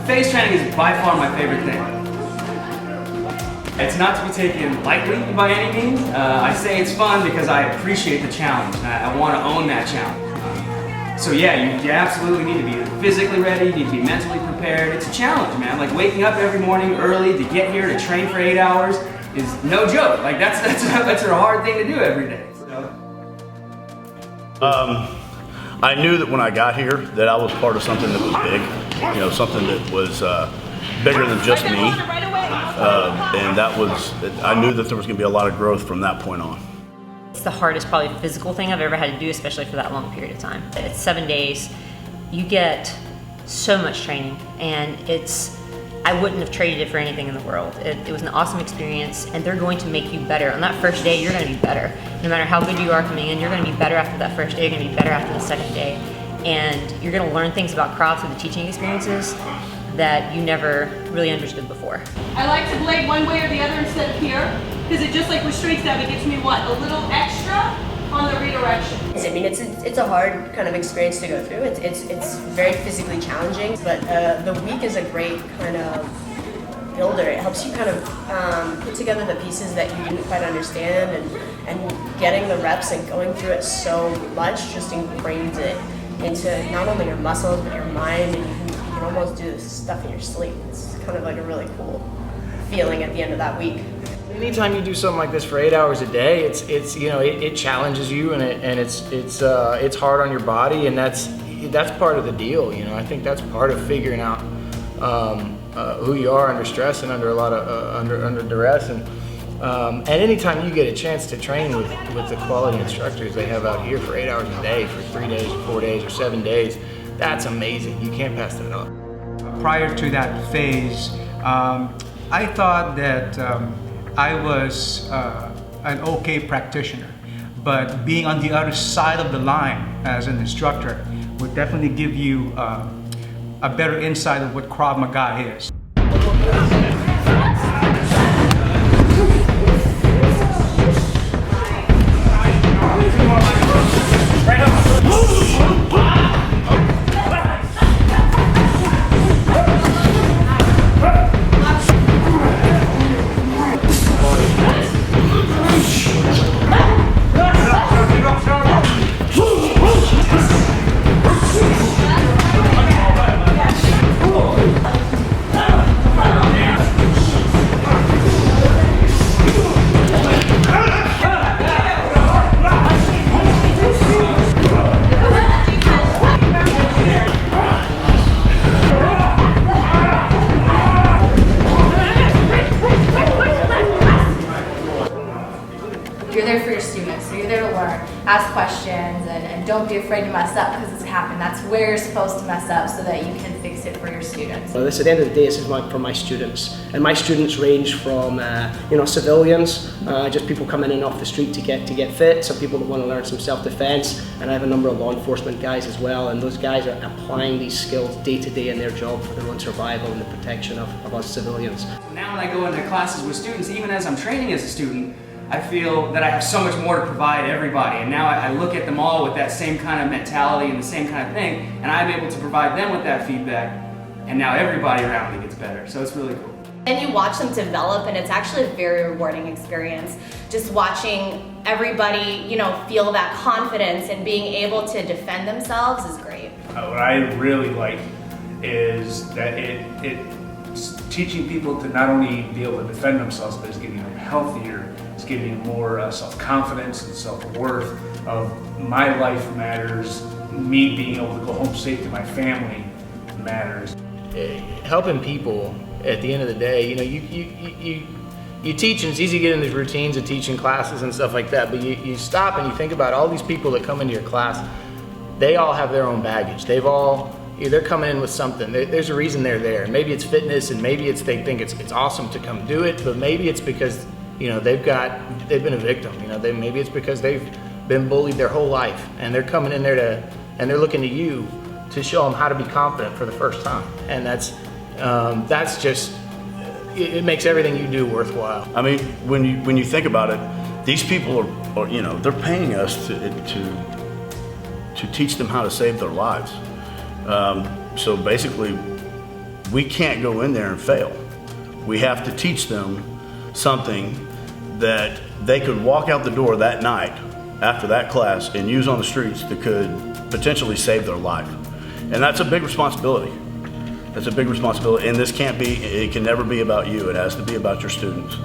phase training is by far my favorite thing. It's not to be taken lightly by any means. I say it's fun because I appreciate the challenge. I want to own that challenge. So yeah, you absolutely need to be physically ready, you need to be mentally prepared. It's a challenge, man. Like waking up every morning early to get here to train for 8 hours is no joke. Like that's a hard thing to do every day. I knew that when I got here that I was part of something that was big, you know, something that was bigger than just me. And that was, I knew that there was going to be a lot of growth from that point on. It's the hardest, probably physical thing I've ever had to do, especially for that long period of time. It's 7 days. You get so much training, and I wouldn't have traded it for anything in the world. It was an awesome experience, and they're going to make you better. On that first day, you're going to be better. No matter how good you are coming in, you're going to be better after that first day, you're going to be better after the second day. And you're going to learn things about Krav through the teaching experiences that you never really understood before. I like to blade one way or the other instead of here, because it just like with straight stab, it gives me what? A little extra on the redirection. I mean, it's a hard kind of experience to go through. It's very physically challenging, but the week is a great kind of builder. It helps you kind of put together the pieces that you didn't quite understand, and getting the reps and going through it so much just ingrains it into not only your muscles but your mind, and you can almost do this stuff in your sleep. It's kind of like a really cool feeling at the end of that week. Anytime you do something like this for 8 hours a day, it's you know, it challenges you, and it's hard on your body, and that's part of the deal. You know, I think that's part of figuring out who you are under stress and under a lot of under duress, and anytime you get a chance to train with the quality instructors they have out here for 8 hours a day for 3 days or 4 days or 7 days, that's amazing. You can't pass that up. Prior to that phase, I thought that I was an okay practitioner, but being on the other side of the line as an instructor would definitely give you a better insight of what Krav Maga is. You're there for your students, so you're there to learn, ask questions, and don't be afraid to mess up, because it's happened. That's where you're supposed to mess up so that you can fix it for your students. Well, at the end of the day, this is for my students, and my students range from you know, civilians, just people coming in off the street to get fit, some people that want to learn some self-defense, and I have a number of law enforcement guys as well, and those guys are applying these skills day to day in their job for their own survival and the protection of us civilians. Now when I go into classes with students, even as I'm training as a student, I feel that I have so much more to provide everybody, and now I look at them all with that same kind of mentality and the same kind of thing, and I'm able to provide them with that feedback, and now everybody around me gets better, so it's really cool. And you watch them develop, and it's actually a very rewarding experience. Just watching everybody, you know, feel that confidence and being able to defend themselves is great. What I really like is that it's teaching people to not only be able to defend themselves, but it's getting them healthier. It's giving them more self-confidence and self-worth of my life matters, me being able to go home safe to my family matters. Helping people at the end of the day, you know, you teach, and it's easy to get in these routines of teaching classes and stuff like that, but you stop and you think about all these people that come into your class. They all have their own baggage. They're coming in with something. There's a reason they're there. Maybe it's fitness, and maybe they think it's awesome to come do it, but maybe it's because, you know, they've been a victim. You know, maybe it's because they've been bullied their whole life, and they're coming in there and they're looking to you to show them how to be confident for the first time. And that's just, it makes everything you do worthwhile. I mean, when you think about it, these people are you know, they're paying us to teach them how to save their lives. So basically, we can't go in there and fail. We have to teach them something that they could walk out the door that night after that class and use on the streets that could potentially save their life. And that's a big responsibility. That's a big responsibility, and it can never be about you. It has to be about your students.